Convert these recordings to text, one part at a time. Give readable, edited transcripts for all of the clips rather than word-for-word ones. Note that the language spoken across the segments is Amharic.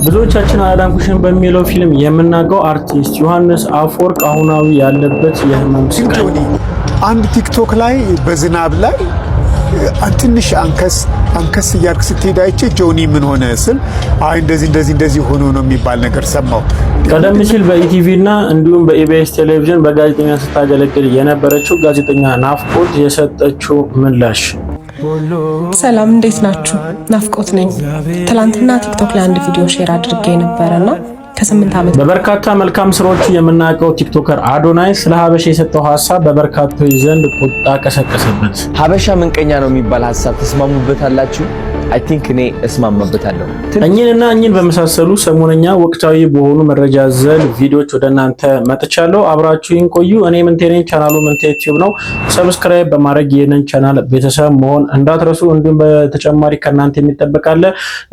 ብዙዎቻችን አላዳንኩሽን በሚለው ፊልም የምናውቀው አርቲስት ዮሐንስ አፈወርቅ አሁናዊ ያለበት የህመም ስቃይ አንድ ቲክቶክ ላይ በዝናብ ላይ ትንሽ አንከስ እያልክ ስትሄድ አይቼ ጆኒ ምን ሆነ ስል አይ እንደዚህ ሆኖ ነው የሚባል ነገር ሰማሁ። ቀደም ሲል በኢቲቪ እና እንዲሁም በኢቢኤስ ቴሌቪዥን በጋዜጠኛ ስታገለግል የነበረችው ጋዜጠኛ ናፍቆት የሰጠችው ምላሽ። ሰላም እንዴት ናችሁ? ናፍቆት ነኝ። ትላንትና ቲክቶክ ላይ አንድ ቪዲዮ ሼር አድርጌ ነበርና ከ8 ዓመት በበርካታ መልካም ስራዎቹ የምናውቀው ቲክቶከር አዶናይ ስለ ሀበሻ የሰጠው ሐሳብ በበርካቶች ዘንድ ቁጣ ቀሰቀሰበት። ሀበሻ ምንቀኛ ነው የሚባል ሐሳብ ተስማሙበታላችሁ? አይ ቲንክ እኔ እስማማበታለሁ። እኚህንና እኚህን በመሳሰሉ ሰሞነኛ ወቅታዊ በሆኑ መረጃ ዘል ቪዲዮዎች ወደ እናንተ መጥቻለሁ። አብራችሁን ቆዩ። እኔ ምንቴ ነኝ። ቻናሉ ምንቴ ዩቲዩብ ነው። ሰብስክራይብ በማድረግ ይህንን ቻናል ቤተሰብ መሆን እንዳትረሱ። እንዲሁም በተጨማሪ ከእናንተ የሚጠበቃለ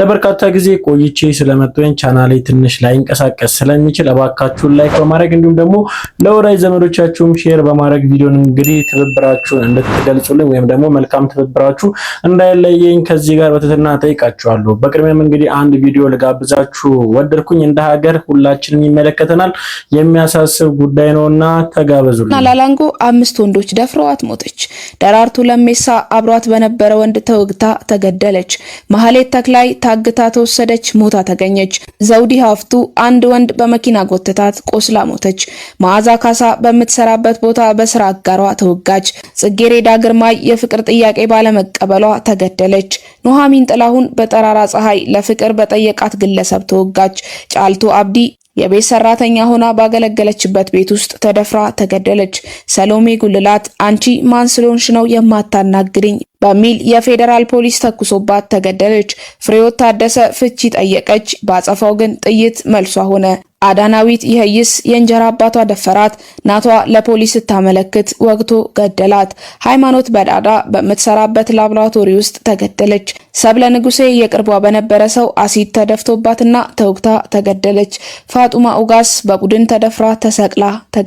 ለበርካታ ጊዜ ቆይቼ ስለመጣሁኝ ቻናሌ ትንሽ ላይንቀሳቀስ ስለሚችል እባካችሁን ላይክ በማድረግ እንዲሁም ደግሞ ለወዳጅ ዘመዶቻችሁም ሼር በማድረግ ቪዲዮን እንግዲህ ትብብራችሁን እንድትገልጹልኝ ወይም ደግሞ መልካም ትብብራችሁ እንዳይለየኝ ከዚህ ጋር እና ጠይቃችኋለሁ። በቅድሚያም እንግዲህ አንድ ቪዲዮ ልጋብዛችሁ ወደድኩኝ። እንደ ሀገር ሁላችንም ይመለከተናል፣ የሚያሳስብ ጉዳይ ነውና ተጋበዙልኝ። ላላንጎ 5 ወንዶች ደፍረዋት ሞተች። ደራርቱ ለሜሳ አብሯት በነበረ ወንድ ተወግታ ተገደለች። መሐሌት ተክላይ ታግታ ተወሰደች፣ ሞታ ተገኘች። ዘውዲ ሀፍቱ አንድ ወንድ በመኪና ጎተታት፣ ቆስላ ሞተች። መዓዛ ካሳ በምትሰራበት ቦታ በስራ አጋሯ ተወጋች። ጽጌሬዳ ግርማይ የፍቅር ጥያቄ ባለመቀበሏ ተገደለች። ኑሐሚን ጥላሁን በጠራራ ፀሐይ ለፍቅር በጠየቃት ግለሰብ ተወጋች። ጫልቱ አብዲ የቤት ሰራተኛ ሆና ባገለገለችበት ቤት ውስጥ ተደፍራ ተገደለች። ሰሎሜ ጉልላት አንቺ ማን ስለሆንሽ ነው የማታናግሪኝ በሚል የፌዴራል ፖሊስ ተኩሶባት ተገደለች። ፍሬዎት ታደሰ ፍቺ ጠየቀች፣ ባጸፋው ግን ጥይት መልሷ ሆነ። አዳናዊት ይህይስ የእንጀራ አባቷ ደፈራት፣ ናቷ ለፖሊስ ስታመለክት ወግቶ ገደላት። ሃይማኖት በዳዳ በምትሰራበት ላብራቶሪ ውስጥ ተገደለች። ሰብለ ንጉሴ የቅርቧ በነበረ ሰው አሲድ ተደፍቶባትና ተወግታ ተገደለች። ፋጡማ ኡጋስ በቡድን ተደፍራ ተሰቅላ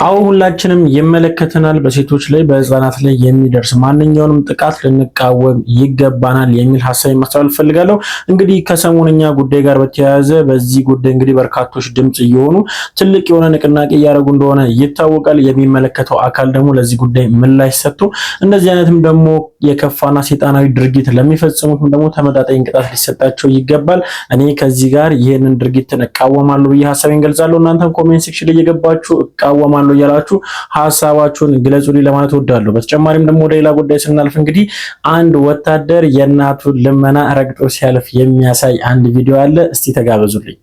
አሁን ሁላችንም ይመለከተናል። በሴቶች ላይ በህፃናት ላይ የሚደርስ ማንኛውንም ጥቃት ልንቃወም ይገባናል የሚል ሐሳብ ማስተላለፍ ፈልጋለሁ። እንግዲህ ከሰሞነኛ ጉዳይ ጋር በተያያዘ በዚህ ጉዳይ እንግዲህ በርካቶች ድምጽ እየሆኑ ትልቅ የሆነ ንቅናቄ እያደረጉ እንደሆነ ይታወቃል። የሚመለከተው አካል ደግሞ ለዚህ ጉዳይ ምላሽ ሰጥቶ እንደዚህ አይነትም ደግሞ የከፋና ሰይጣናዊ ድርጊት ለሚፈጽሙት ደግሞ ተመጣጣኝ ቅጣት ሊሰጣቸው ይገባል። እኔ ከዚህ ጋር ይሄንን ድርጊት እቃወማለሁ ብዬ ሐሳቤን ገልጻለሁ። እናንተም ኮሜንት ሴክሽን ላይ እየገባችሁ እቃወማለሁ እያላችሁ ሐሳባችሁን ግለጹልኝ ለማለት እወዳለሁ። በተጨማሪም ደግሞ ወደ ሌላ ጉዳይ ስናልፍ እንግዲህ አንድ ወታደር የእናቱን ልመና ረግጦ ሲያልፍ የሚያሳይ አንድ ቪዲዮ አለ። እስቲ ተጋበዙልኝ።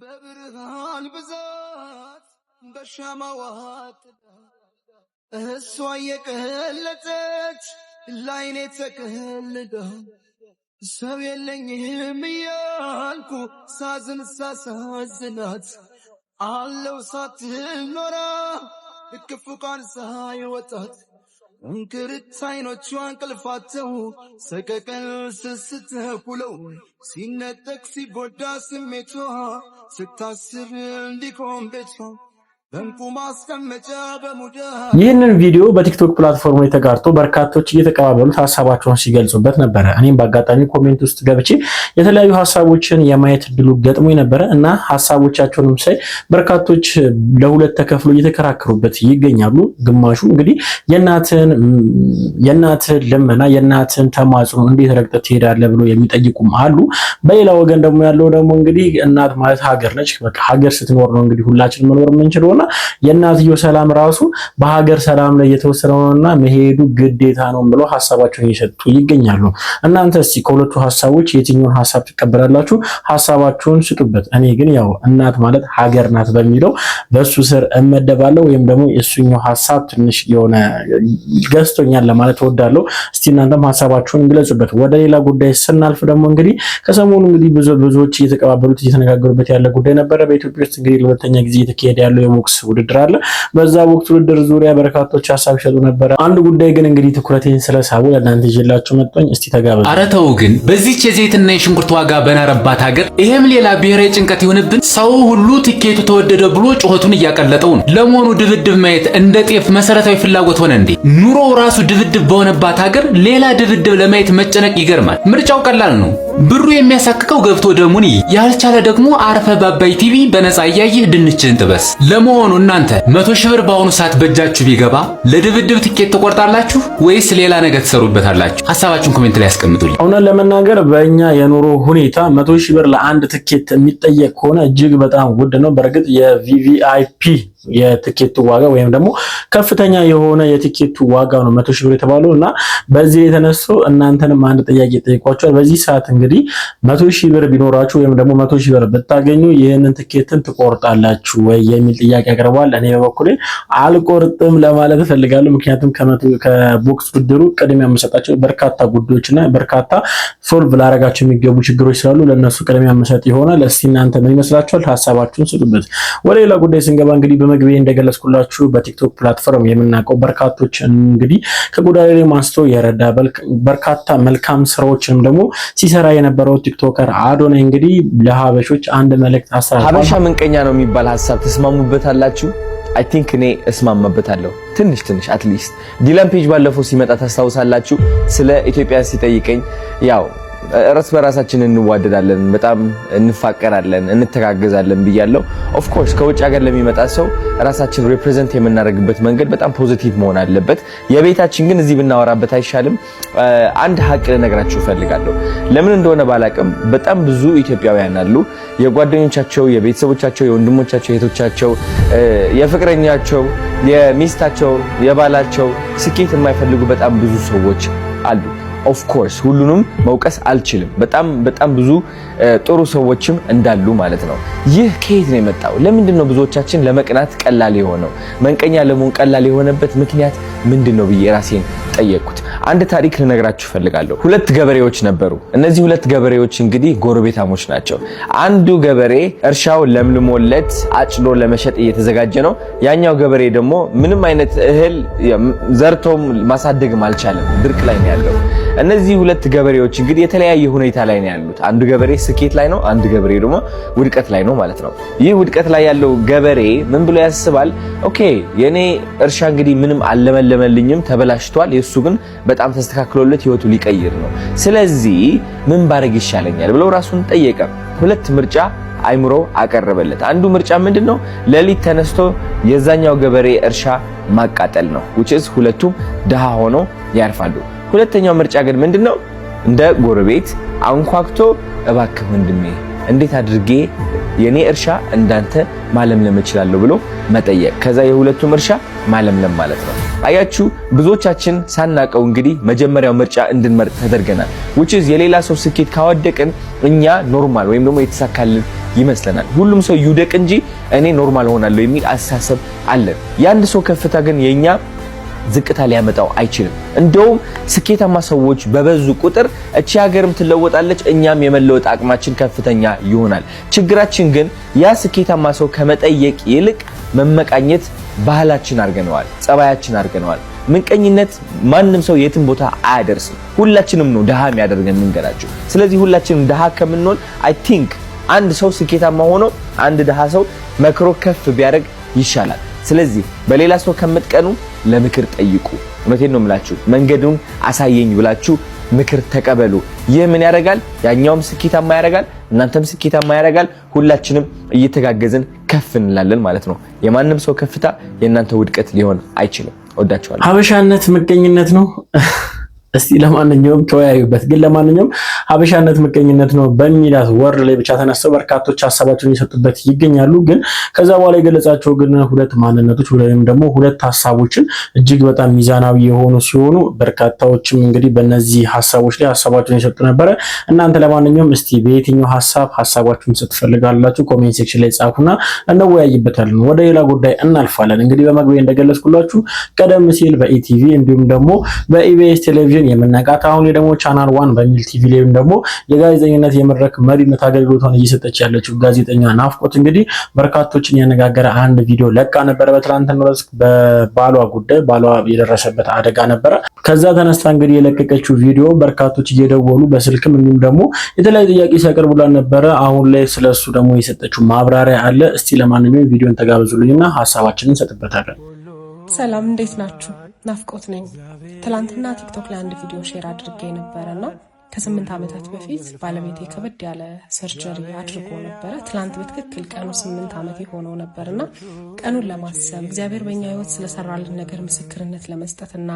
በብርሃን ብዛት በሻማዋት እሷ የቀለጠች ላይኔ ተቀልዳ ሰው የለኝም እያልኩ ሳዝን ሳሳዝናት አለው ሳትኖራ እቅፍ ቃል ሳይወጣት እንክርት አይኖቿ እንቅልፋቸው ሰቀቀን ስትተኩለው ሲነጠቅ ሲጎዳ ስሜቷ ስታስብ እንዲቆም ቤቷ ይህንን ቪዲዮ በቲክቶክ ፕላትፎርም ላይ ተጋርቶ በርካቶች እየተቀባበሉት ሀሳባቸውን ሲገልጹበት ነበረ። እኔም በአጋጣሚ ኮሜንት ውስጥ ገብቼ የተለያዩ ሀሳቦችን የማየት እድሉ ገጥሞኝ ነበረ እና ሀሳቦቻቸውንም ሳይ በርካቶች ለሁለት ተከፍሎ እየተከራከሩበት ይገኛሉ። ግማሹ እንግዲህ የእናትን ልመና የእናትን ተማጽኖ እንዴት ረግጠህ ትሄዳለህ ብሎ የሚጠይቁም አሉ። በሌላ ወገን ደግሞ ያለው ደግሞ እንግዲህ እናት ማለት ሀገር ነች። በቃ ሀገር ስትኖር ነው እንግዲህ ሁላችን መኖር የምንችለው የእናትየው ሰላም ራሱ በሀገር ሰላም ላይ የተወሰነውና መሄዱ ግዴታ ነው ብለው ሐሳባቸውን እየሰጡ ይገኛሉ። እናንተ እስቲ ከሁለቱ ሐሳቦች የትኛውን ሐሳብ ትቀበላላችሁ? ሐሳባችሁን ስጡበት። እኔ ግን ያው እናት ማለት ሀገር ናት በሚለው በሱ ስር እመደባለሁ ወይም ደግሞ የሱኛው ሐሳብ ትንሽ የሆነ ገዝቶኛል ለማለት እወዳለሁ። እስቲ እናንተም ሐሳባችሁን ግለጹበት። ወደ ሌላ ጉዳይ ስናልፍ ደግሞ እንግዲህ ከሰሞኑ እንግዲህ ብዙዎች እየተቀባበሉት እየተነጋገሩበት ያለ ጉዳይ ነበረ። በኢትዮጵያ ውስጥ እንግዲህ ለሁለተኛ ጊዜ የተካሄደ ያለው የቦክስ የቦክስ ውድድር አለ። በዛ ቦክስ ውድድር ዙሪያ በርካቶች ሐሳብ ይሰጡ ነበር። አንድ ጉዳይ ግን እንግዲህ ትኩረቴን ስለሳቡ ለእናንተ ይዤላችሁ መጣሁ። እስቲ ተጋበዙ። ኧረ ተው ግን በዚህች የዘይትና የሽንኩርት ዋጋ በናረባት ሀገር ይሄም ሌላ ብሔራዊ ጭንቀት ይሆንብን። ሰው ሁሉ ትኬቱ ተወደደ ብሎ ጩኸቱን እያቀለጠው ነው። ለመሆኑ ድብድብ ማየት እንደ ጤፍ መሰረታዊ ፍላጎት ሆነ እንዴ? ኑሮው ራሱ ድብድብ በሆነባት ሀገር ሌላ ድብድብ ለማየት መጨነቅ ይገርማል። ምርጫው ቀላል ነው። ብሩ የሚያሳክከው ገብቶ ደሙን ያልቻለ ደግሞ አርፈ በአባይ ቲቪ በነፃ እያየህ ድንችን ጥበስ። ለመሆኑ እናንተ 100 ሺህ ብር በአሁኑ ሰዓት በእጃችሁ ቢገባ ለድብድብ ትኬት ትቆርጣላችሁ ወይስ ሌላ ነገር ትሰሩበታላችሁ? ሐሳባችሁን ኮሜንት ላይ አስቀምጡልኝ። እውነት ለመናገር በእኛ የኑሮ ሁኔታ 100 ሺህ ብር ለአንድ ትኬት የሚጠየቅ ከሆነ እጅግ በጣም ውድ ነው። በእርግጥ የቪቪአይፒ የትኬቱ ዋጋ ወይም ደግሞ ከፍተኛ የሆነ የትኬቱ ዋጋ ነው 100 ሺህ ብር የተባለው እና በዚህ የተነሱ እናንተንም አንድ ጥያቄ ጠይቋቸዋል። በዚህ ሰዓት እንግዲህ 100 ሺህ ብር ቢኖራችሁ ወይም ደግሞ 100 ሺህ ብር ብታገኙ ይህንን ትኬትን ትቆርጣላችሁ ወይ የሚል ጥያቄ አቅርበዋል። እኔ በበኩሌ አልቆርጥም ለማለት እፈልጋለሁ። ምክንያቱም ከቦክስ ውድድሩ ቅድሚያ የምሰጣቸው በርካታ ጉዳዮችና በርካታ ሶልቭ ላረጋቸው የሚገቡ ችግሮች ስላሉ ለነሱ ቅድሚያ የምሰጥ ይሆናል። እስቲ እናንተ ምን ይመስላችኋል? ሐሳባችሁን ስጡበት። ወደ ሌላ ጉዳይ ስንገባ እንግዲህ በመግቢያ እንደገለጽኩላችሁ በቲክቶክ ፕላትፎርም የምናውቀው በርካቶች እንግዲህ ከጎዳና ላይ ማስቶ የረዳ በርካታ መልካም ስራዎችንም ደግሞ ሲሰራ የነበረው ቲክቶከር አዶናይ እንግዲህ ለሀበሾች አንድ መልእክት አስተላልፏል። ሀበሻ ምንቀኛ ነው የሚባል ሐሳብ ተስማሙበታላችሁ? አይ ቲንክ እኔ እስማማበታለሁ። ትንሽ አትሊስት ዲላን ፔጅ ባለፈው ሲመጣ ታስታውሳላችሁ። ስለ ኢትዮጵያ ሲጠይቀኝ ያው እርስ በራሳችን እንዋደዳለን፣ በጣም እንፋቀራለን፣ እንተጋገዛለን ብያለሁ። ኦፍ ኮርስ ከውጭ ሀገር ለሚመጣ ሰው ራሳችን ሪፕሬዘንት የምናደርግበት መንገድ በጣም ፖዚቲቭ መሆን አለበት። የቤታችን ግን እዚህ ብናወራበት አይሻልም? አንድ ሀቅ ልነግራችሁ እፈልጋለሁ። ለምን እንደሆነ ባላቅም በጣም ብዙ ኢትዮጵያውያን አሉ የጓደኞቻቸው፣ የቤተሰቦቻቸው፣ የወንድሞቻቸው፣ የእህቶቻቸው፣ የፍቅረኛቸው፣ የሚስታቸው፣ የባላቸው ስኬት የማይፈልጉ በጣም ብዙ ሰዎች አሉ። ኦፍ ኮርስ ሁሉንም መውቀስ አልችልም። በጣም ብዙ ጥሩ ሰዎችም እንዳሉ ማለት ነው። ይህ ከየት ነው የመጣው? ለምንድን ነው ብዙዎቻችን ለመቅናት ቀላል የሆነው? መንቀኛ ለመሆን ቀላል የሆነበት ምክንያት ምንድነው ብዬ ራሴን ጠየቅኩት። አንድ ታሪክ ልነግራችሁ ፈልጋለሁ። 2 ገበሬዎች ነበሩ። እነዚህ 2 ገበሬዎች እንግዲህ ጎረቤታሞች ናቸው። አንዱ ገበሬ እርሻው ለምልሞለት አጭዶ ለመሸጥ እየተዘጋጀ ነው። ያኛው ገበሬ ደግሞ ምንም አይነት እህል ዘርቶም ማሳደግም አልቻለም፣ ድርቅ ላይ ነው ያለው። እነዚህ 2 ገበሬዎች እንግዲህ የተለያየ ሁኔታ ላይ ነው ያሉት። አንዱ ገበሬ ስኬት ላይ ነው፣ አንዱ ገበሬ ደግሞ ውድቀት ላይ ነው ማለት ነው። ይህ ውድቀት ላይ ያለው ገበሬ ምን ብሎ ያስባል? ኦኬ የኔ እርሻ እንግዲህ ምንም አልለመለመልኝም፣ ተበላሽቷል። የሱ ግን በጣም ተስተካክሎለት ህይወቱ ሊቀይር ነው። ስለዚህ ምን ባረግ ይሻለኛል ብሎ ራሱን ጠየቀ። 2 ምርጫ አይምሮ አቀረበለት። አንዱ ምርጫ ምንድነው? ሌሊት ተነስቶ የዛኛው ገበሬ እርሻ ማቃጠል ነው። which is ሁለቱም ድሃ ሆኖ ያርፋሉ። ሁለተኛው ምርጫ ግን ምንድነው? እንደ ጎረቤት አንኳክቶ እባክህ ወንድሜ እንዴት አድርጌ የኔ እርሻ እንዳንተ ማለምለም እችላለሁ ብሎ መጠየቅ። ከዛ የሁለቱም እርሻ ማለምለም ማለት ነው። አያችሁ ብዙዎቻችን ሳናቀው እንግዲህ መጀመሪያው ምርጫ እንድንመርጥ ተደርገናል። which is የሌላ ሰው ስኬት ካወደቅን እኛ ኖርማል ወይም ደግሞ የተሳካልን ይመስለናል። ሁሉም ሰው ይውደቅ እንጂ እኔ ኖርማል ሆናለሁ የሚል አስተሳሰብ አለን። የአንድ ሰው ከፍታ ግን የኛ ዝቅታ ሊያመጣው አይችልም። እንደውም ስኬታማ ሰዎች በበዙ ቁጥር እቺ ሀገርም ትለወጣለች፣ እኛም የመለወጥ አቅማችን ከፍተኛ ይሆናል። ችግራችን ግን ያ ስኬታማ ሰው ከመጠየቅ ይልቅ መመቃኘት ባህላችን አድርገነዋል፣ ጸባያችን አድርገነዋል። ምንቀኝነት ማንም ሰው የትም ቦታ አያደርስም። ሁላችንም ነው ድሃ የሚያደርገን መንገዳችሁ። ስለዚህ ሁላችንም ድሃ ከምንሆን አይ ቲንክ አንድ ሰው ስኬታማ ሆኖ አንድ ድሃ ሰው መክሮ ከፍ ቢያደርግ ይሻላል። ስለዚህ በሌላ ሰው ከምትቀኑ ለምክር ጠይቁ። እውነቴን ነው የምላችሁ። መንገዱን አሳየኝ ብላችሁ ምክር ተቀበሉ። ይህ ምን ያደርጋል? ያኛውም ስኬታማ ያደርጋል፣ እናንተም ስኬታማ ያደርጋል። ሁላችንም እየተጋገዝን ከፍ እንላለን ማለት ነው። የማንም ሰው ከፍታ የእናንተ ውድቀት ሊሆን አይችልም። ወዳችኋለሁ። ሀበሻነት ምቀኝነት ነው። እስቲ ለማንኛውም ተወያዩበት። ግን ለማንኛውም ሀበሻነት ምቀኝነት ነው በሚላት ወርድ ላይ ብቻ ተነስተው በርካቶች ሐሳባቸውን እየሰጡበት ይገኛሉ። ግን ከዛ በኋላ የገለጻቸው ግን 2 ማንነቶች ወይም ደግሞ 2 ሐሳቦችን እጅግ በጣም ሚዛናዊ የሆኑ ሲሆኑ በርካታዎችም እንግዲህ በእነዚህ ሐሳቦች ላይ ሐሳባቸውን እየሰጡ ነበረ። እናንተ ለማንኛውም እስቲ በየትኛው ሐሳባችሁን ስትፈልጋላችሁ ኮሜንት ሴክሽን ላይ ጻፉና እንወያይበታለን። ወደ ሌላ ጉዳይ እናልፋለን። እንግዲህ በመግቢያ እንደገለጽኩላችሁ ቀደም ሲል በኢቲቪ እንዲሁም ደግሞ በኢቢኤስ ቴሌቪዥን ቲቪን የምናውቃት አሁን ደግሞ ቻናል 1 በሚል ቲቪ ላይም ደግሞ የጋዜጠኝነት የመድረክ መሪነት አገልግሎቷን እየሰጠች ያለችው ጋዜጠኛ ናፍቆት እንግዲህ በርካቶችን ያነጋገረ አንድ ቪዲዮ ለቃ ነበር በትናንትናው ዕለት በባሏ ጉዳይ። ባሏ የደረሰበት አደጋ ነበር። ከዛ ተነስታ እንግዲህ የለቀቀችው ቪዲዮ በርካቶች እየደወሉ በስልክም እንዲሁም ደግሞ የተለያዩ ጥያቄ ሲያቀርቡላት ነበር። አሁን ላይ ስለሱ ደግሞ የሰጠችው ማብራሪያ አለ። እስቲ ለማንኛውም ቪዲዮን ተጋብዙልኝና ሐሳባችንን እንሰጥበታለን። ሰላም እንዴት ናችሁ? ናፍቆት ነኝ። ትላንትና ቲክቶክ ላይ አንድ ቪዲዮ ሼር አድርጌ ነበረና ከ8 ዓመታት በፊት ባለቤቴ ከበድ ያለ ሰርጀሪ አድርጎ ነበረ። ትላንት በትክክል ቀኑ 8 ዓመት የሆነው ነበርና ቀኑን ለማሰብ እግዚአብሔር በእኛ ህይወት ስለሰራልን ነገር ምስክርነት ለመስጠትና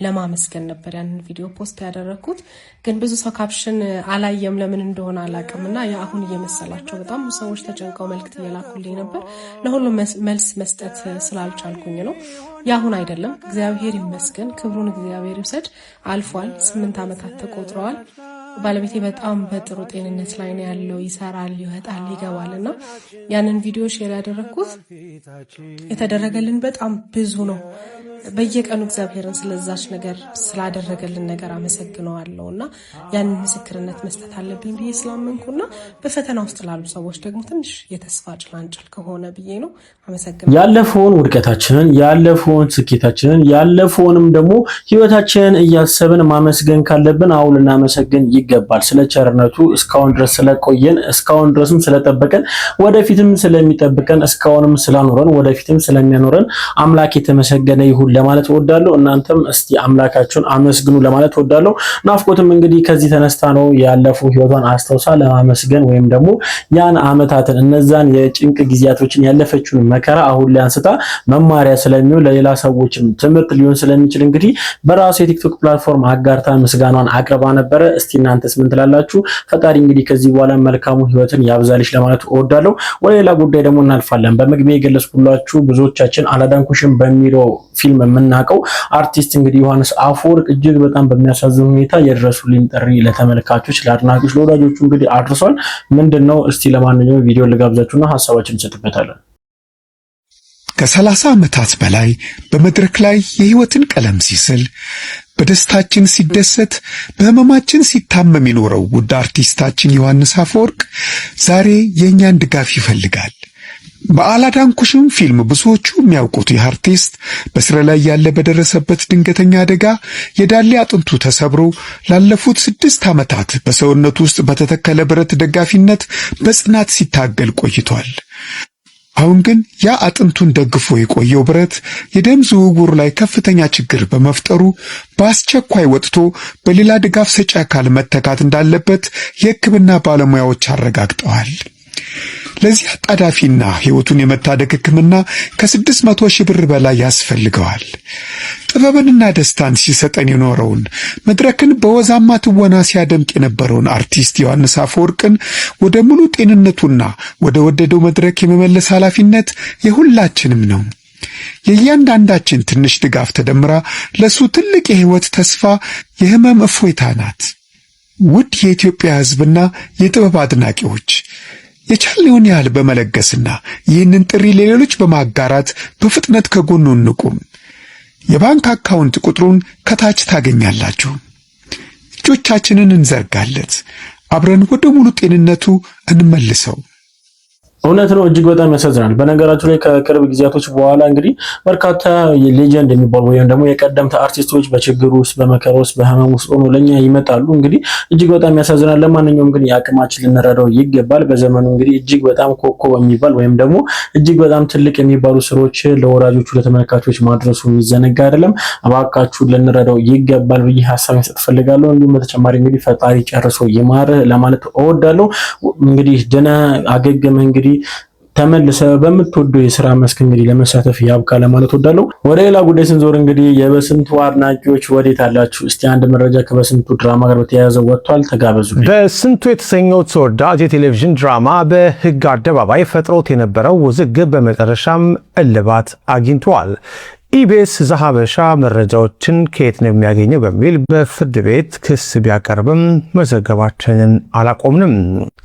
ለማመስገን ነበር ያንን ቪዲዮ ፖስት ያደረኩት። ግን ብዙ ሰው ካፕሽን አላየም፣ ለምን እንደሆነ አላቅምና የአሁን እየመሰላቸው በጣም ሰዎች ተጨንቀው መልክት እየላኩልኝ ነበር። ለሁሉም መልስ መስጠት ስላልቻልኩኝ ነው። ያሁን አይደለም፣ እግዚአብሔር ይመስገን፣ ክብሩን እግዚአብሔር ይውሰድ። አልፏል። 8 ዓመታት ተቆጥረዋል። ባለቤቴ በጣም በጥሩ ጤንነት ላይ ነው ያለው። ይሰራል፣ ይወጣል፣ ይገባልና ያንን ቪዲዮ ሼር ያደረኩት የተደረገልን በጣም ብዙ ነው። በየቀኑ እግዚአብሔርን ስለዛች ነገር ስላደረገልን ነገር አመሰግነዋለሁና ያንን ምስክርነት መስጠት አለብኝ ብዬ ስላመንኩና በፈተና ውስጥ ላሉ ሰዎች ደግሞ ትንሽ የተስፋ ጭላንጭል ከሆነ ብዬ ነው። አመሰግናለሁ። ያለፈውን ውድቀታችንን፣ ያለፈውን ስኬታችንን፣ ያለፈውንም ደግሞ ህይወታችንን እያሰብን ማመስገን ካለብን አሁን ልናመሰግን ይገባል። ስለ ቸርነቱ እስካሁን ድረስ ስለቆየን፣ እስካሁን ድረስም ስለጠበቀን፣ ወደፊትም ስለሚጠብቀን፣ እስካሁንም ስላኖረን፣ ወደፊትም ስለሚያኖረን አምላክ የተመሰገነ ይሁን ለማለት እወዳለሁ። እናንተም እስቲ አምላካችሁን አመስግኑ ለማለት እወዳለሁ። ናፍቆትም እንግዲህ ከዚህ ተነስታ ነው ያለፉ ህይወቷን አስተውሳ ለማመስገን ወይም ደግሞ ያን አመታትን እነዛን የጭንቅ ጊዜያቶችን ያለፈችውን መከራ አሁን ላይ አንስታ መማሪያ ስለሚሆን ለሌላ ሰዎችም ትምህርት ሊሆን ስለሚችል እንግዲህ በራሱ የቲክቶክ ፕላትፎርም አጋርታ ምስጋናን አቅርባ ነበረ። እስቲ እናንተስ ምን ትላላችሁ? ፈጣሪ እንግዲህ ከዚህ በኋላ መልካሙ ህይወትን ያብዛልሽ ለማለት እወዳለሁ። ወደ ሌላ ጉዳይ ደግሞ እናልፋለን። በመግቢያ የገለጽኩላችሁ ብዙዎቻችን አላዳንኩሽም በሚለው ፊልም የምናውቀው አርቲስት እንግዲህ ዮሐንስ አፈወርቅ እጅግ በጣም በሚያሳዝን ሁኔታ የድረሱልኝ ጥሪ ለተመልካቾች፣ ለአድናቂዎች፣ ለወዳጆቹ እንግዲህ አድርሷል። ምንድነው? እስቲ ለማንኛውም ቪዲዮ ልጋብዛችሁና ሐሳባችን እንሰጥበታለን። ከ30 ዓመታት በላይ በመድረክ ላይ የህይወትን ቀለም ሲስል በደስታችን ሲደሰት በህመማችን ሲታመም የኖረው ውድ አርቲስታችን ዮሐንስ አፈወርቅ ዛሬ የእኛን ድጋፍ ይፈልጋል። በአላዳንኩሽም ፊልም ብዙዎቹ የሚያውቁት ይህ አርቲስት በስራ ላይ ያለ በደረሰበት ድንገተኛ አደጋ የዳሌ አጥንቱ ተሰብሮ ላለፉት 6 ዓመታት በሰውነቱ ውስጥ በተተከለ ብረት ደጋፊነት በጽናት ሲታገል ቆይቷል። አሁን ግን ያ አጥንቱን ደግፎ የቆየው ብረት የደም ዝውውር ላይ ከፍተኛ ችግር በመፍጠሩ በአስቸኳይ ወጥቶ በሌላ ድጋፍ ሰጪ አካል መተካት እንዳለበት የሕክምና ባለሙያዎች አረጋግጠዋል። ለዚህ አጣዳፊና ህይወቱን የመታደግ ሕክምና ከ600 ሺህ ብር በላይ ያስፈልገዋል። ጥበብንና ደስታን ሲሰጠን የኖረውን መድረክን በወዛማ ትወና ሲያደምቅ የነበረውን አርቲስት ዮሐንስ አፈወርቅን ወደ ሙሉ ጤንነቱና ወደ ወደደው መድረክ የመመለስ ኃላፊነት የሁላችንም ነው። የእያንዳንዳችን ትንሽ ድጋፍ ተደምራ ለሱ ትልቅ የህይወት ተስፋ፣ የህመም እፎይታ ናት። ውድ የኢትዮጵያ ህዝብና የጥበብ አድናቂዎች የቻልነውን ያህል በመለገስና ይህንን ጥሪ ለሌሎች በማጋራት በፍጥነት ከጎኑ እንቁም። የባንክ አካውንት ቁጥሩን ከታች ታገኛላችሁ። እጆቻችንን እንዘርጋለት፣ አብረን ወደ ሙሉ ጤንነቱ እንመልሰው። እውነት ነው። እጅግ በጣም ያሳዝናል። በነገራችሁ ላይ ከቅርብ ጊዜያቶች በኋላ እንግዲህ በርካታ ሌጀንድ የሚባሉ ወይም ደግሞ የቀደምት አርቲስቶች በችግር ውስጥ፣ በመከራ ውስጥ፣ በህመም ውስጥ ሆኖ ለኛ ይመጣሉ። እንግዲህ እጅግ በጣም ያሳዝናል። ለማንኛውም ግን የአቅማችን ልንረዳው ይገባል። በዘመኑ እንግዲህ እጅግ በጣም ኮከብ የሚባል ወይም ደግሞ እጅግ በጣም ትልቅ የሚባሉ ስራዎች ለወዳጆቹ ለተመልካቾች ማድረሱ የሚዘነጋ አይደለም። እባካችሁ ልንረዳው ይገባል ብዬ ሐሳብ መስጠት ፈልጋለሁ። እንዲሁም በተጨማሪ እንግዲህ ፈጣሪ ጨርሶ ይማርህ ለማለት እወዳለሁ። እንግዲህ ደህና አገገመ እንግዲህ ተመልሰ በምትወደው የሥራ መስክ እንግዲህ ለመሳተፍ ያብቃ ለማለት እወዳለሁ። ወደ ሌላ ጉዳይ ስንዞር እንግዲህ የበስንቱ አድናቂዎች ወዴት አላችሁ? እስቲ አንድ መረጃ ከበስንቱ ድራማ ጋር በተያያዘ ወጥቷል። ተጋበዙ። በስንቱ የተሰኘው ተወዳጅ የቴሌቪዥን ድራማ በሕግ አደባባይ ፈጥሮት የነበረው ውዝግብ በመጨረሻም እልባት አግኝቷል። ኢቢኤስ ዘሐበሻ መረጃዎችን ከየት ነው የሚያገኘው በሚል በፍርድ ቤት ክስ ቢያቀርብም መዘገባችንን አላቆምንም።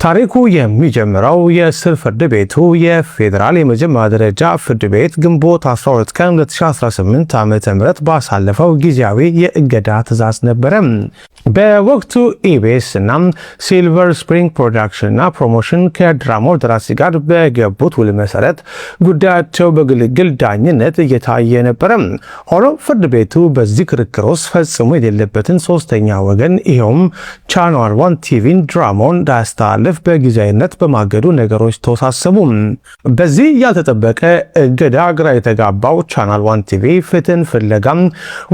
ታሪኩ የሚጀምረው የስር ፍርድ ቤቱ የፌዴራል የመጀመሪያ ደረጃ ፍርድ ቤት ግንቦት 12 ቀን 2018 ዓ.ም ባሳለፈው ጊዜያዊ የእገዳ ትዕዛዝ ነበረ። በወቅቱ ኢቢኤስ እና ሲልቨር ስፕሪንግ ፕሮዳክሽን እና ፕሮሞሽን ከድራማው ደራሲ ጋር በገቡት ውል መሰረት ጉዳያቸው በግልግል ዳኝነት እየታየ ነበር። ሆኖም ፍርድ ቤቱ በዚህ ክርክር ውስጥ ፈጽሞ የሌለበትን ሶስተኛ ወገን ይኸውም ቻናል 1 ቲቪን ድራማውን እንዳያስተላልፍ በጊዜያዊነት በማገዱ ነገሮች ተወሳሰቡ። በዚህ ያልተጠበቀ እገዳ ግራ የተጋባው ቻናል 1 ቲቪ ፍትህን ፍለጋም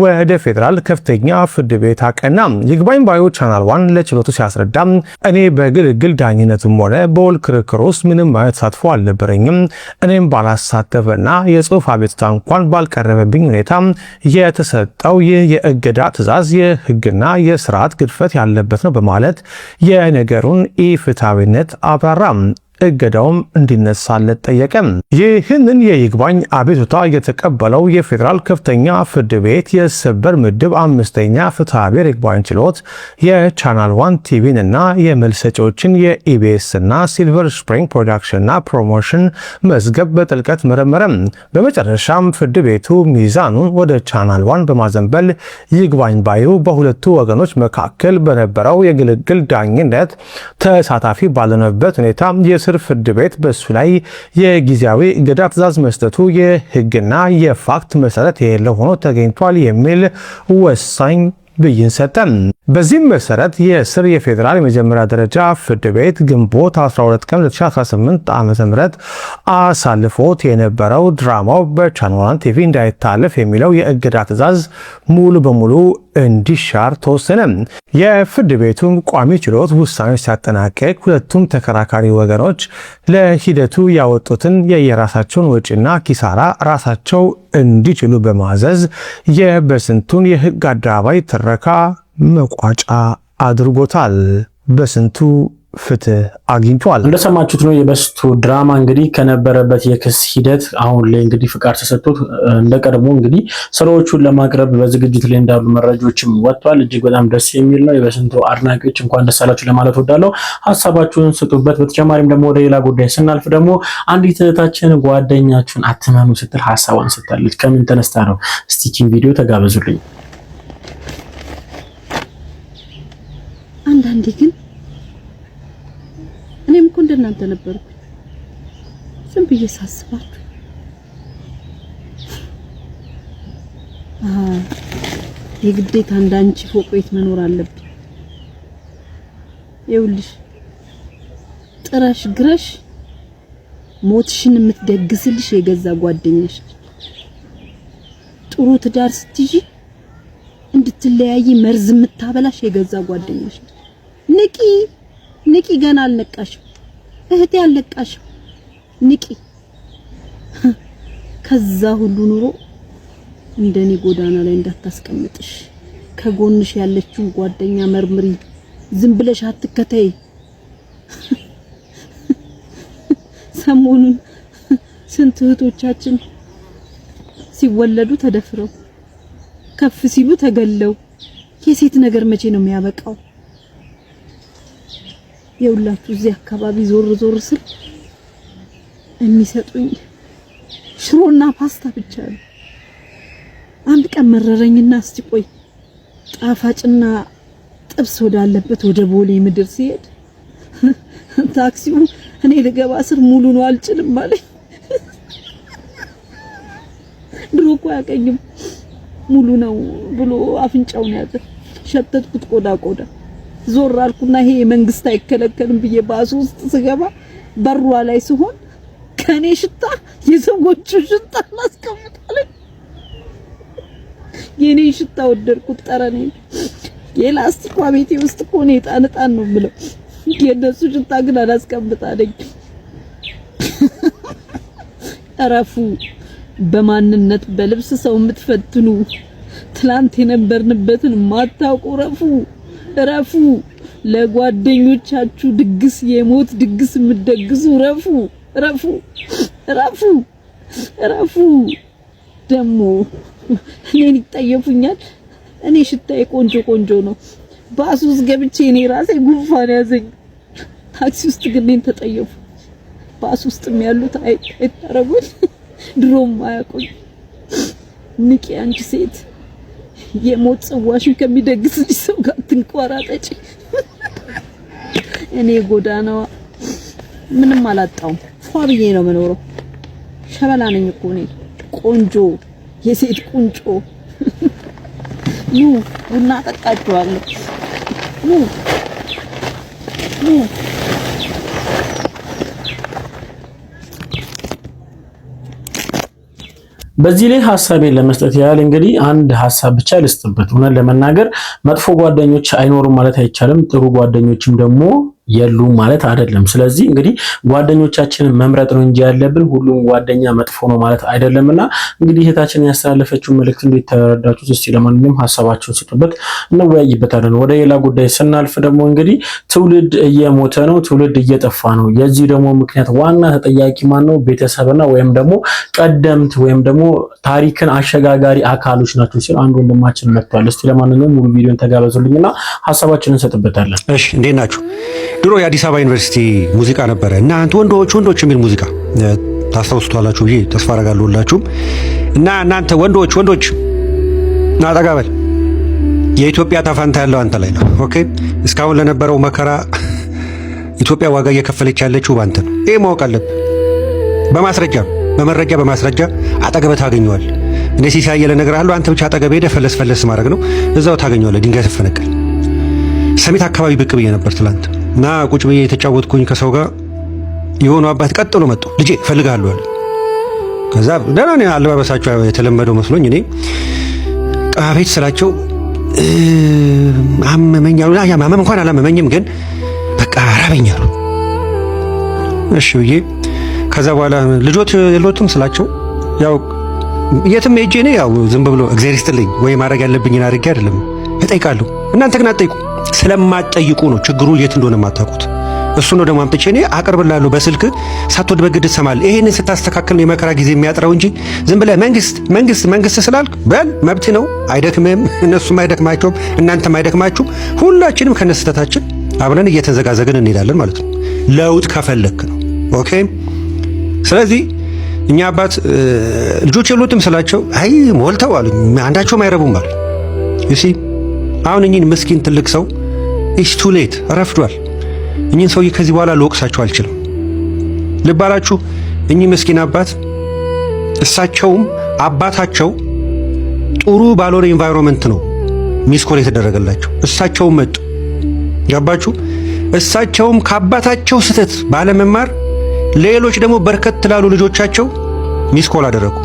ወደ ፌዴራል ከፍተኛ ፍርድ ቤት አቀና። ይግባኝ ባዩ ቻናል 1 ለችሎቱ ሲያስረዳ እኔ በግልግል ዳኝነቱም ሆነ በውል ክርክር ውስጥ ምንም አይነት ተሳትፎ አልነበረኝም። እኔም ባላሳተፈና የጽሁፍ አቤቱታ እንኳን ባልቀረ በብኝ ሁኔታ የተሰጠው ይህ የእገዳ ትዕዛዝ የህግና የስርዓት ግድፈት ያለበት ነው በማለት የነገሩን ኢፍትሐዊነት አብራራ። እገዳውም እንዲነሳለት ጠየቀ። ይህንን የይግባኝ አቤቱታ የተቀበለው የፌዴራል ከፍተኛ ፍርድ ቤት የሰበር ምድብ 5ኛ ፍትሐ ብሔር ይግባኝ ችሎት የቻናል 1 ቲቪን እና የመልስ ሰጪዎችን የኢቢኤስ እና ሲልቨር ስፕሪንግ ፕሮዳክሽን እና ፕሮሞሽን መዝገብ በጥልቀት መረመረ። በመጨረሻም ፍርድ ቤቱ ሚዛኑን ወደ ቻናል 1 በማዘንበል ይግባኝ ባዩ በሁለቱ ወገኖች መካከል በነበረው የግልግል ዳኝነት ተሳታፊ ባልሆነበት ሁኔታ የስር ፍርድ ቤት በሱ ላይ የጊዜያዊ እገዳ ትዕዛዝ መስጠቱ የህግና የፋክት መሰረት የሌለው ሆኖ ተገኝቷል የሚል ወሳኝ ብይን ሰጠ። በዚህም መሰረት የስር የፌዴራል የመጀመሪያ ደረጃ ፍርድ ቤት ግንቦት 12 ቀን 2018 ዓ.ም አሳልፎት የነበረው ድራማው በቻናል 1 ቲቪ እንዳይታለፍ የሚለው የእገዳ ትዕዛዝ ሙሉ በሙሉ እንዲሻር ተወሰነ። የፍርድ ቤቱን ቋሚ ችሎት ውሳኔ ሲያጠናቅቅ ሁለቱም ተከራካሪ ወገኖች ለሂደቱ ያወጡትን የየራሳቸውን ወጪና ኪሳራ ራሳቸው እንዲችሉ በማዘዝ የበስንቱን የህግ አደባባይ ትረካ መቋጫ አድርጎታል። በስንቱ ፍትህ አግኝቷል። እንደሰማችሁት ነው የበስቱ ድራማ እንግዲህ ከነበረበት የክስ ሂደት አሁን ላይ እንግዲህ ፍቃድ ተሰጥቶት እንደቀድሞ እንግዲህ ስራዎቹን ለማቅረብ በዝግጅት ላይ እንዳሉ መረጃዎችም ወጥቷል። እጅግ በጣም ደስ የሚል ነው። የበስንቱ አድናቂዎች እንኳን ደስ አላችሁ ለማለት ወዳለሁ። ሀሳባችሁን ስጡበት። በተጨማሪም ደግሞ ወደ ሌላ ጉዳይ ስናልፍ ደግሞ አንዲት እህታችን ጓደኛችሁን አትመኑ ስትል ሀሳቧን ሰጥታለች። ከምን ተነስታ ነው? እስቲ ቺን ቪዲዮ ተጋበዙልኝ። አንዳንዴ ግን እኔም እኮ እንደናንተ ነበርኩ። ዝም ብዬ ሳስባችሁ የግዴታ እንዳንቺ ፎቅ ቤት መኖር አለብኝ። ይኸውልሽ ጥረሽ ግረሽ ሞትሽን የምትደግስልሽ የገዛ ጓደኛሽ፣ ጥሩ ትዳር ስትይጂ እንድትለያይ መርዝ የምታበላሽ የገዛ ጓደኛሽ። ንቂ ገና አልነቃሽም እህቴ፣ አልነቃሽም። ንቂ። ከዛ ሁሉ ኑሮ እንደኔ ጎዳና ላይ እንዳታስቀምጥሽ። ከጎንሽ ያለችውን ጓደኛ መርምሪ። ዝም ብለሽ አትከተይ። ሰሞኑን ስንት እህቶቻችን ሲወለዱ ተደፍረው ከፍ ሲሉ ተገለው፣ የሴት ነገር መቼ ነው የሚያበቃው? የሁላችሁ እዚህ አካባቢ ዞር ዞር ስል የሚሰጡኝ ሽሮና ፓስታ ብቻ ነው። አንድ ቀን መረረኝና እስቲ ቆይ ጣፋጭና ጥብስ ወዳለበት ወደ ቦሌ ምድር ሲሄድ ታክሲው እኔ ልገባ ስር ሙሉ ነው አልጭንም ማለት ድሮ እኮ ያቀኝም ሙሉ ነው ብሎ አፍንጫውን ያዘ። ሸተትኩት ቆዳ ዞር አልኩና ይሄ የመንግስት አይከለከልም ብዬ ባሱ ውስጥ ስገባ በሯ ላይ ሲሆን ከኔ ሽታ የሰዎቹ ሽታ ማስቀምጣለኝ። የኔ ሽታ ወደድኩት ጠረኔ። የላስቲኳ ቤቴ ውስጥ እኮ ነው ጣንጣን ነው ብለው የነሱ ሽታ ግን አላስቀምጣለኝ። እረፉ። በማንነት በልብስ ሰው የምትፈትኑ ትላንት የነበርንበትን ማታውቁ ረፉ። ለጓደኞቻችሁ ድግስ የሞት ድግስ የምትደግሱ ረፉ። ደግሞ እኔን ይጠየፉኛል። እኔ ሽታዬ ቆንጆ ነው። ባስ ውስጥ ገብቼ እኔ ራሴ ጉንፋን ያዘኝ። ታክሲ ውስጥ ግን እኔን ተጠየፉ። ባስ ውስጥም ያሉት አይታረጉኝ፣ ድሮም አያውቁኝ። ንቂ አንቺ ሴት፣ የሞት ጽዋሽን ከሚደግስልሽ ሰው ጋር ትንቆራጠጪ። እኔ ጎዳናዋ ምንም አላጣውም። ፏ ብዬ ነው የምኖረው። ሸበላ ነኝ እኮ እኔ፣ ቆንጆ የሴት ቁንጮ። ኑ ቡና ጠጣችኋለሁ። ኑ በዚህ ላይ ሐሳቤን ለመስጠት ያህል እንግዲህ አንድ ሐሳብ ብቻ ልስጥበት። እውነት ለመናገር መጥፎ ጓደኞች አይኖሩም ማለት አይቻልም። ጥሩ ጓደኞችም ደግሞ የሉም ማለት አይደለም። ስለዚህ እንግዲህ ጓደኞቻችንን መምረጥ ነው እንጂ ያለብን ሁሉም ጓደኛ መጥፎ ነው ማለት አይደለምና እንግዲህ እህታችን ያስተላለፈችው መልእክት እንዴት ተረዳችሁት? እስቲ ለማንኛውም ሐሳባችሁን ስጡበት፣ እንወያይበታለን። ወደ ሌላ ጉዳይ ስናልፍ ደግሞ እንግዲህ ትውልድ እየሞተ ነው፣ ትውልድ እየጠፋ ነው። የዚህ ደግሞ ምክንያት ዋና ተጠያቂ ማን ነው? ቤተሰብና ወይም ደግሞ ቀደምት ወይም ደግሞ ታሪክን አሸጋጋሪ አካሎች ናቸው ሲል አንድ ወንድማችን መጥቷል። እስቲ ለማንኛውም ሙሉ ቪዲዮን ተጋበዙልኝና ሐሳባችንን እንሰጥበታለን። እሺ፣ እንዴት ናችሁ? ድሮ የአዲስ አበባ ዩኒቨርሲቲ ሙዚቃ ነበረ እና አንተ ወንዶች የሚል ሙዚቃ ታስታውሱታላችሁ ብዬ ተስፋ አደርጋለሁ ሁላችሁም። እና እናንተ ወንዶች ናጠጋበል የኢትዮጵያ ታፋንታ ያለው አንተ ላይ ነው። ኦኬ፣ እስካሁን ለነበረው መከራ ኢትዮጵያ ዋጋ እየከፈለች ያለችው ባንተ ነው። ይሄ ማወቅ አለብህ። በማስረጃ አጠገበህ ታገኘዋል። እኔ ሲሳየለ እነግርሃለሁ፣ አንተ ብቻ አጠገበህ ሄደህ ፈለስ ማድረግ ነው። እዛው ታገኘዋለህ። ድንጋይ ተፈነቀል። ሰሜት አካባቢ ብቅ ብዬ ነበር ትላንት እና ቁጭ ብዬ የተጫወትኩኝ ከሰው ጋር የሆኑ አባት ቀጥሎ መጡ። ልጄ እፈልግሃለሁ አለ። ከዛ ደህና ነው አለባበሳቸው የተለመደው መስሎኝ እኔ አቤት ስላቸው አመመኝ አሉ። ማመም እንኳን አላመመኝም ግን በቃ አራበኝ አሉ። እሺ ብዬ ከዛ በኋላ ልጆት የሎትም ስላቸው ያው የትም ሄጄ እኔ ያው ዝም ብሎ እግዚአብሔር ይስጥልኝ ወይ ማድረግ ያለብኝን አድርጌ አይደለም እጠይቃለሁ። እናንተ ግን አትጠይቁ። ስለማትጠይቁ ነው ችግሩ የት እንደሆነ የማታውቁት። እሱ ነው ደግሞ አምጥቼ እኔ አቀርብላለሁ በስልክ ሳትወድ በግድ ትሰማለህ። ይሄንን ስታስተካክል ነው የመከራ ጊዜ የሚያጥረው እንጂ ዝም ብለህ መንግስት ስላልክ በል መብት ነው። አይደክምም፣ እነሱም አይደክማቸውም፣ እናንተም አይደክማችሁ። ሁላችንም ከነስተታችን አብረን እየተዘጋዘግን እንሄዳለን ማለት ነው። ለውጥ ከፈለክ ነው። ኦኬ። ስለዚህ እኛ አባት ልጆች የሉትም ስላቸው አይ ሞልተው አሉኝ። አንዳቸውም አይረቡም አሉኝ። እሺ አሁን እኚህን ምስኪን ትልቅ ሰው ኢትስ ቱ ሌት ረፍዷል። እኚህን ሰውዬ ከዚህ በኋላ ልወቅሳቸው አልችልም። ልባላችሁ እኚህ ምስኪን አባት እሳቸውም አባታቸው ጥሩ ባልሆነ ኢንቫይሮንመንት ነው ሚስኮል የተደረገላቸው። እሳቸውም መጡ። ገባችሁ? እሳቸውም ከአባታቸው ስህተት ባለመማር ሌሎች ደግሞ በርከት ላሉ ልጆቻቸው ሚስኮል አደረጉ።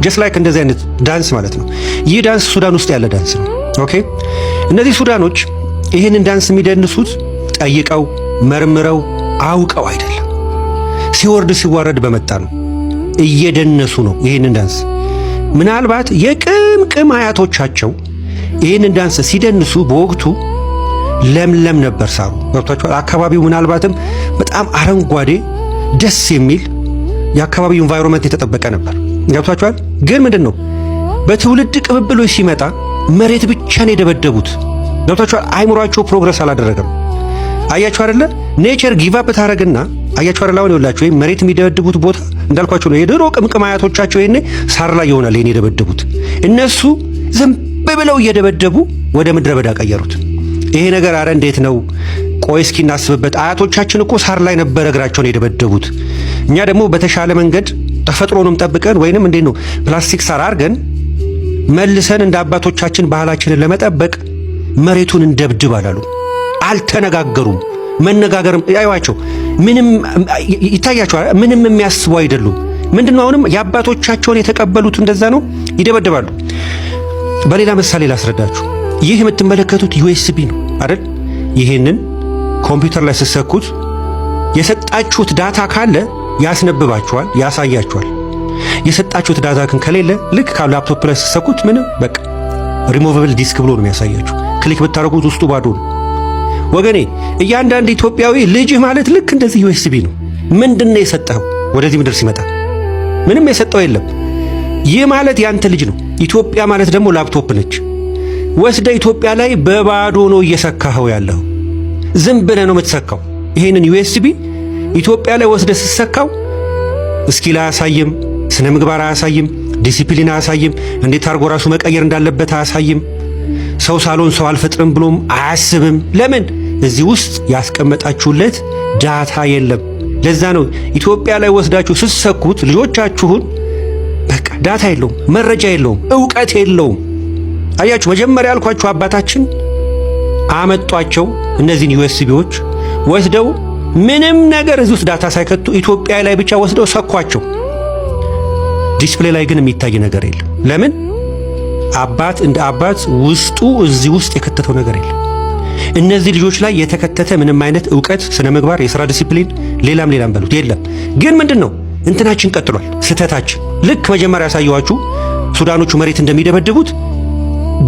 ጀስት ላይክ እንደዚህ አይነት ዳንስ ማለት ነው። ይህ ዳንስ ሱዳን ውስጥ ያለ ዳንስ ነው። ኦኬ። እነዚህ ሱዳኖች ይህንን ዳንስ የሚደንሱት ጠይቀው መርምረው አውቀው አይደለም። ሲወርድ ሲዋረድ በመጣ ነው። እየደነሱ ነው ይህንን ዳንስ። ምናልባት የቅምቅም አያቶቻቸው ይህንን ዳንስ ሲደንሱ በወቅቱ ለምለም ነበር ሳሩ። ገብቷቸዋል። አካባቢው ምናልባትም በጣም አረንጓዴ ደስ የሚል የአካባቢው ኢንቫይሮንመንት የተጠበቀ ነበር። ገብቷቸዋል። ግን ምንድን ነው በትውልድ ቅብብሎች ሲመጣ መሬት ብቻ ነው የደበደቡት። ገብቷቸዋል። አይምሯቸው ፕሮግረስ አላደረገም። አያችሁ አይደለ? ኔቸር ጊቭ አፕ ታረግና አያችሁ አይደለ? አሁን ይኸውላችሁ ወይ መሬት የሚደበድቡት ቦታ እንዳልኳችሁ ነው። የድሮ ቅምቅም አያቶቻቸው ይሄኔ ሳር ላይ ይሆናል ይሄን የደበደቡት። እነሱ ዝም ብለው እየደበደቡ ወደ ምድረ በዳ ቀየሩት። ይሄ ነገር አረ እንዴት ነው? ቆይ እስኪ እናስብበት። አያቶቻችን እኮ ሳር ላይ ነበረ እግራቸውን የደበደቡት። እኛ ደግሞ በተሻለ መንገድ ተፈጥሮንም ጠብቀን ወይንም እንዴት ነው ፕላስቲክ ሳር አድርገን መልሰን እንደ አባቶቻችን ባህላችንን ለመጠበቅ መሬቱን እንደብድብ አላሉ። አልተነጋገሩም። መነጋገርም ያዩዋቸው ምንም ይታያቸዋል። ምንም የሚያስቡ አይደሉም። ምንድነው አሁንም የአባቶቻቸውን የተቀበሉት እንደዛ ነው፣ ይደበድባሉ። በሌላ ምሳሌ ላስረዳችሁ። ይህ የምትመለከቱት ዩኤስቢ ነው አይደል? ይሄንን ኮምፒውተር ላይ ስትሰኩት የሰጣችሁት ዳታ ካለ ያስነብባችኋል፣ ያሳያችኋል። የሰጣችሁት ዳታ ግን ከሌለ ልክ ከላፕቶፕ ላይ ስትሰኩት ምንም በቃ ሪሞቨብል ዲስክ ብሎ ነው የሚያሳያችሁ። ክሊክ ብታረጉት ውስጡ ባዶ ነው። ወገኔ እያንዳንድ ኢትዮጵያዊ ልጅህ ማለት ልክ እንደዚህ ዩኤስቢ ነው። ምንድነው የሰጠኸው? ወደዚህ ምድር ሲመጣ ምንም የሰጠው የለም። ይህ ማለት ያንተ ልጅ ነው። ኢትዮጵያ ማለት ደግሞ ላፕቶፕ ነች። ወስደ ኢትዮጵያ ላይ በባዶ ነው እየሰካኸው ያለው። ዝም ብለህ ነው የምትሰካው። ይሄንን ዩኤስቢ ኢትዮጵያ ላይ ወስደ ስትሰካው ስኪል አያሳይም፣ ስነ ምግባር አያሳይም፣ ዲሲፕሊን አያሳይም፣ እንዴት አድርጎ ራሱ መቀየር እንዳለበት አያሳይም። ሰው ሳሎን ሰው አልፈጥርም ብሎም አያስብም። ለምን? እዚህ ውስጥ ያስቀመጣችሁለት ዳታ የለም። ለዛ ነው ኢትዮጵያ ላይ ወስዳችሁ ስትሰኩት ልጆቻችሁን በቃ ዳታ የለውም፣ መረጃ የለውም፣ ዕውቀት የለውም። አያችሁ፣ መጀመሪያ ያልኳችሁ አባታችን አመጧቸው እነዚህን ዩኤስቢዎች ወስደው ምንም ነገር እዚህ ውስጥ ዳታ ሳይከቱ ኢትዮጵያ ላይ ብቻ ወስደው ሰኳቸው። ዲስፕሌይ ላይ ግን የሚታይ ነገር የለም። ለምን? አባት እንደ አባት ውስጡ እዚህ ውስጥ የከተተው ነገር የለም። እነዚህ ልጆች ላይ የተከተተ ምንም አይነት ዕውቀት፣ ስነ ምግባር፣ የሥራ ዲሲፕሊን፣ ሌላም በሉት የለም። ግን ምንድነው እንትናችን ቀጥሏል፣ ስተታችን። ልክ መጀመሪያ ያሳየዋችሁ ሱዳኖቹ መሬት እንደሚደበድቡት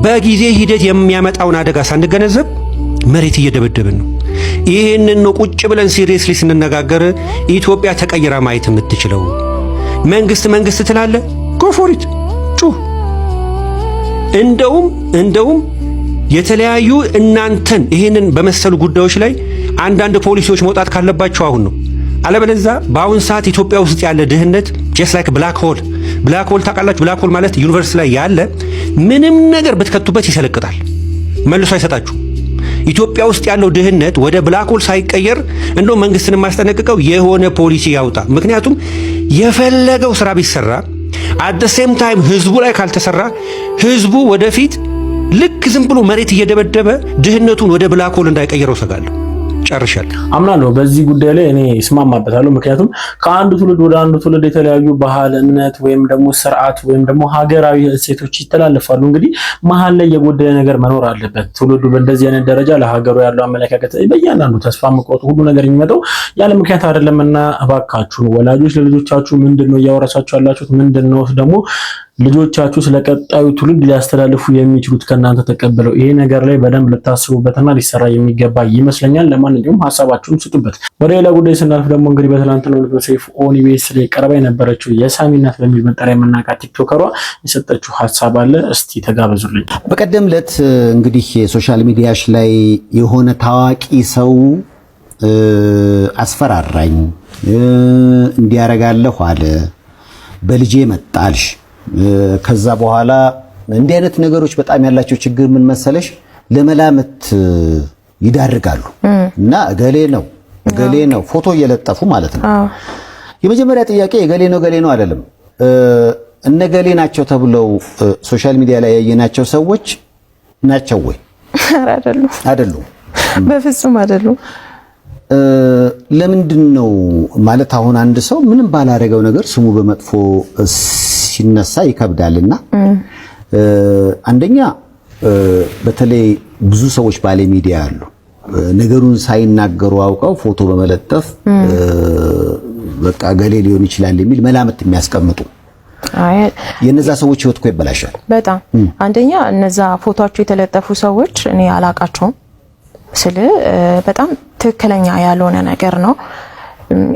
በጊዜ ሂደት የሚያመጣውን አደጋ ሳንገነዘብ መሬት እየደበደብን ነው። ይህንን ነው ቁጭ ብለን ሲሪየስሊ ስንነጋገር ኢትዮጵያ ተቀይራ ማየት የምትችለው። መንግስት ትላለ፣ ጎፎሪት ጩህ። እንደውም የተለያዩ እናንተን ይህንን በመሰሉ ጉዳዮች ላይ አንዳንድ ፖሊሲዎች መውጣት ካለባቸው አሁን ነው። አለበለዚያ በአሁን ሰዓት ኢትዮጵያ ውስጥ ያለ ድህነት ጀስት ላይክ ብላክ ሆል ታውቃላችሁ? ብላክ ሆል ማለት ዩኒቨርሲቲ ላይ ያለ ምንም ነገር ብትከቱበት ይሰለቅጣል፣ መልሶ አይሰጣችሁ። ኢትዮጵያ ውስጥ ያለው ድህነት ወደ ብላክ ሆል ሳይቀየር እንደው መንግስትን የማስጠነቅቀው የሆነ ፖሊሲ ያውጣ። ምክንያቱም የፈለገው ስራ ቢሰራ አት ዘ ሴም ታይም ህዝቡ ላይ ካልተሰራ ህዝቡ ወደፊት ልክ ዝም ብሎ መሬት እየደበደበ ድህነቱን ወደ ብላክ ሆል እንዳይቀየረው ሰጋለሁ። ጨርሻለሁ። አምናለሁ። በዚህ ጉዳይ ላይ እኔ እስማማበታለሁ። ምክንያቱም ከአንዱ ትውልድ ወደ አንዱ ትውልድ የተለያዩ ባህል፣ እምነት ወይም ደግሞ ስርዓት ወይም ደግሞ ሀገራዊ እሴቶች ይተላለፋሉ። እንግዲህ መሀል ላይ የጎደለ ነገር መኖር አለበት። ትውልዱ በእንደዚህ አይነት ደረጃ ለሀገሩ ያለው አመለካከት በእያንዳንዱ ተስፋ መቁረጡ ሁሉ ነገር የሚመጣው ያለ ምክንያት አይደለምና እባካችሁ ወላጆች ለልጆቻችሁ ምንድነው እያወረሳችሁ ያላችሁት? ምንድነው ደግሞ ልጆቻችሁ ስለቀጣዩ ትውልድ ሊያስተላልፉ የሚችሉት ከናንተ ተቀበለው? ይሄ ነገር ላይ በደንብ ልታስቡበትና ሊሰራ የሚገባ ይመስለኛል። ለማንኛውም ሐሳባችሁን ስጡበት። ወደ ሌላ ጉዳይ ስናልፍ ደግሞ እንግዲህ በትናንትናው ዕለት በሰይፉ ኦን ኢቢኤስ ላይ ቀርባ የነበረችው የሳሚናት በሚል መጠሪያ የምናውቃት ቲክቶከሯ የሰጠችው ሐሳብ አለ። እስቲ ተጋበዙልኝ። በቀደም ዕለት እንግዲህ የሶሻል ሚዲያሽ ላይ የሆነ ታዋቂ ሰው አስፈራራኝ፣ እንዲያረጋለሁ አለ፣ በልጄ መጣልሽ። ከዛ በኋላ እንዲህ አይነት ነገሮች በጣም ያላቸው ችግር ምን መሰለሽ፣ ለመላመት ይዳርጋሉ። እና እገሌ ነው ፎቶ እየለጠፉ ማለት ነው። የመጀመሪያ ጥያቄ እገሌ ነው አይደለም፣ እነገሌ ናቸው ተብለው ሶሻል ሚዲያ ላይ ያየናቸው ሰዎች ናቸው ወይ? አይደሉም፣ በፍጹም አይደሉም። ለምንድን ነው ማለት አሁን አንድ ሰው ምንም ባላደረገው ነገር ስሙ በመጥፎ ሲነሳ ይከብዳልና፣ አንደኛ በተለይ ብዙ ሰዎች ባለ ሚዲያ አሉ ነገሩን ሳይናገሩ አውቀው ፎቶ በመለጠፍ በቃ ገሌ ሊሆን ይችላል የሚል መላምት የሚያስቀምጡ የነዛ ሰዎች ህይወት እኮ ይበላሻል በጣም። አንደኛ እነዛ ፎቶአቸው የተለጠፉ ሰዎች እኔ አላቃቸውም ስለ በጣም ትክክለኛ ያልሆነ ነገር ነው።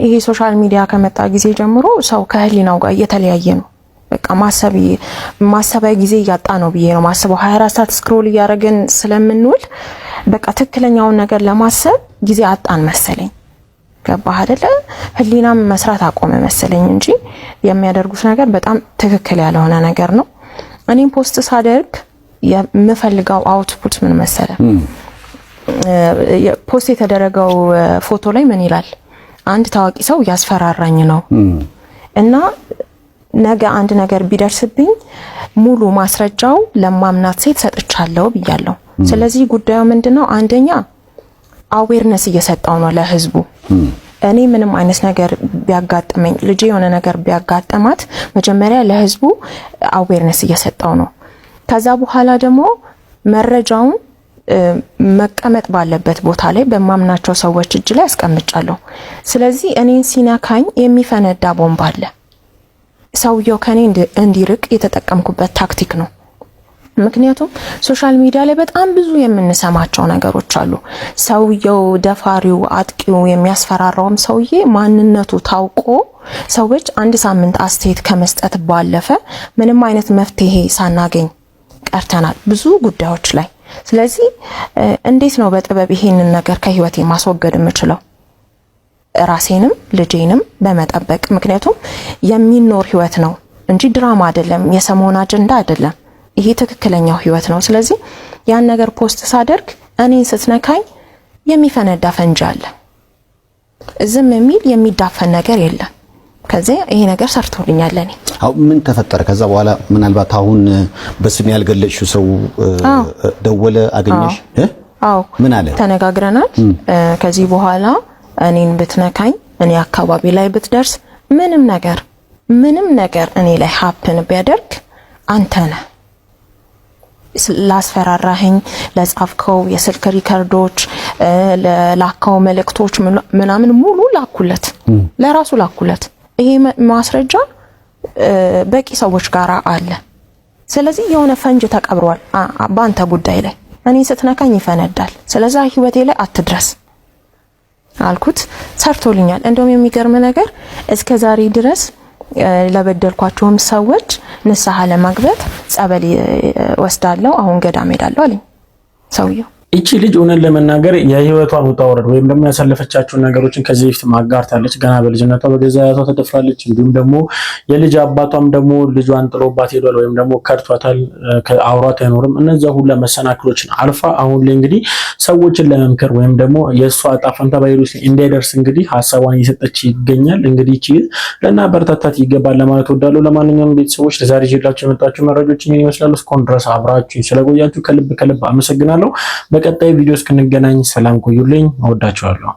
ይሄ ሶሻል ሚዲያ ከመጣ ጊዜ ጀምሮ ሰው ከህሊናው ጋር እየተለያየ ነው። በቃ ማሰቢያ ጊዜ እያጣ ነው ብዬ ነው ማስበው። 24 ሰዓት ስክሮል እያደረግን ስለምንውል በቃ ትክክለኛውን ነገር ለማሰብ ጊዜ አጣን መሰለኝ። ገባህ አይደለ? ህሊናም መስራት አቆመ መሰለኝ እንጂ የሚያደርጉት ነገር በጣም ትክክል ያልሆነ ነገር ነው። እኔም ፖስት ሳደርግ የምፈልገው አውትፑት ምን መሰለ? ፖስት የተደረገው ፎቶ ላይ ምን ይላል? አንድ ታዋቂ ሰው ያስፈራራኝ ነው እና ነገ አንድ ነገር ቢደርስብኝ ሙሉ ማስረጃው ለማምናት ሴት ሰጥቻለሁ ብያለሁ። ስለዚህ ጉዳዩ ምንድነው? አንደኛ አዌርነስ እየሰጣው ነው ለህዝቡ። እኔ ምንም አይነት ነገር ቢያጋጥመኝ፣ ልጄ የሆነ ነገር ቢያጋጥማት መጀመሪያ ለህዝቡ አዌርነስ እየሰጣው ነው። ከዛ በኋላ ደግሞ መረጃውን መቀመጥ ባለበት ቦታ ላይ በማምናቸው ሰዎች እጅ ላይ አስቀምጫለሁ። ስለዚህ እኔን ሲነካኝ የሚፈነዳ ቦምብ አለ። ሰውየው ከኔ እንዲርቅ የተጠቀምኩበት ታክቲክ ነው። ምክንያቱም ሶሻል ሚዲያ ላይ በጣም ብዙ የምንሰማቸው ነገሮች አሉ። ሰውየው ደፋሪው አጥቂው የሚያስፈራራውም ሰውዬ ማንነቱ ታውቆ ሰዎች አንድ ሳምንት አስተያየት ከመስጠት ባለፈ ምንም አይነት መፍትሄ ሳናገኝ ቀርተናል ብዙ ጉዳዮች ላይ። ስለዚህ እንዴት ነው በጥበብ ይሄንን ነገር ከህይወቴ ማስወገድ የምችለው? ራሴንም ልጄንም በመጠበቅ ምክንያቱም የሚኖር ህይወት ነው እንጂ ድራማ አይደለም፣ የሰሞን አጀንዳ አይደለም። ይሄ ትክክለኛው ህይወት ነው። ስለዚህ ያን ነገር ፖስት ሳደርግ እኔን ስትነካኝ የሚፈነዳ ፈንጂ አለ። ዝም የሚል የሚዳፈን ነገር የለም። ከዚህ ይሄ ነገር ሰርቶልኛል። እኔ ምን ተፈጠረ? ከዛ በኋላ ምናልባት አሁን በስም ያልገለጽሽው ሰው ደወለ አገኘሽ? አዎ ምን አለ? ተነጋግረናል። ከዚህ በኋላ እኔን ብትነካኝ እኔ አካባቢ ላይ ብትደርስ ምንም ነገር እኔ ላይ ሀፕን ቢያደርግ አንተ ነህ ላስፈራራኸኝ፣ ለጻፍከው የስልክ ሪከርዶች፣ ለላከው መልእክቶች ምናምን ሙሉ ላኩለት፣ ለራሱ ላኩለት። ይሄ ማስረጃ በቂ ሰዎች ጋር አለ። ስለዚህ የሆነ ፈንጅ ተቀብሯል በአንተ ጉዳይ ላይ። እኔ ስትነካኝ ይፈነዳል። ስለዚህ ህይወቴ ላይ አትድረስ አልኩት። ሰርቶልኛል። እንደውም የሚገርም ነገር እስከ ዛሬ ድረስ ለበደልኳቸውም ሰዎች ንስሐ ለማግባት ጸበል ወስዳለሁ፣ አሁን ገዳም ሄዳለሁ አለኝ ሰውየው። እቺ ልጅ ሆነን ለመናገር የህይወቷን ውጣ ወረድ ወይም ደግሞ ያሳለፈቻቸውን ነገሮችን ከዚህ በፊት ማጋርታለች። ገና በልጅነቷ በገዛ አያቷ ተደፍራለች። እንዲሁም ደግሞ የልጅ አባቷም ደግሞ ልጇን ጥሎባት ሄዷል ወይም ደግሞ ከድቷታል፣ አውሯት አይኖርም። እነዛ ሁሉ መሰናክሎችን አልፋ አሁን ላይ እንግዲህ ሰዎችን ለመምከር ወይም ደግሞ የእሷ ዕጣ ፈንታ በሌሎች እንዳይደርስ እንግዲህ ሀሳቧን እየሰጠች ይገኛል። እንግዲህ እቺ ለማበረታታት ይገባል ለማለት ወዳለሁ። ለማንኛውም ቤተሰቦች ለዛሬ ይዤላችሁ የመጣችሁ መረጃዎች ምን ይመስላሉ? እስካሁን ድረስ አብራችሁ ስለቆያችሁ ከልብ አመሰግናለሁ። በቀጣይ ቪዲዮ እስክንገናኝ ሰላም ቆዩልኝ። እወዳችኋለሁ።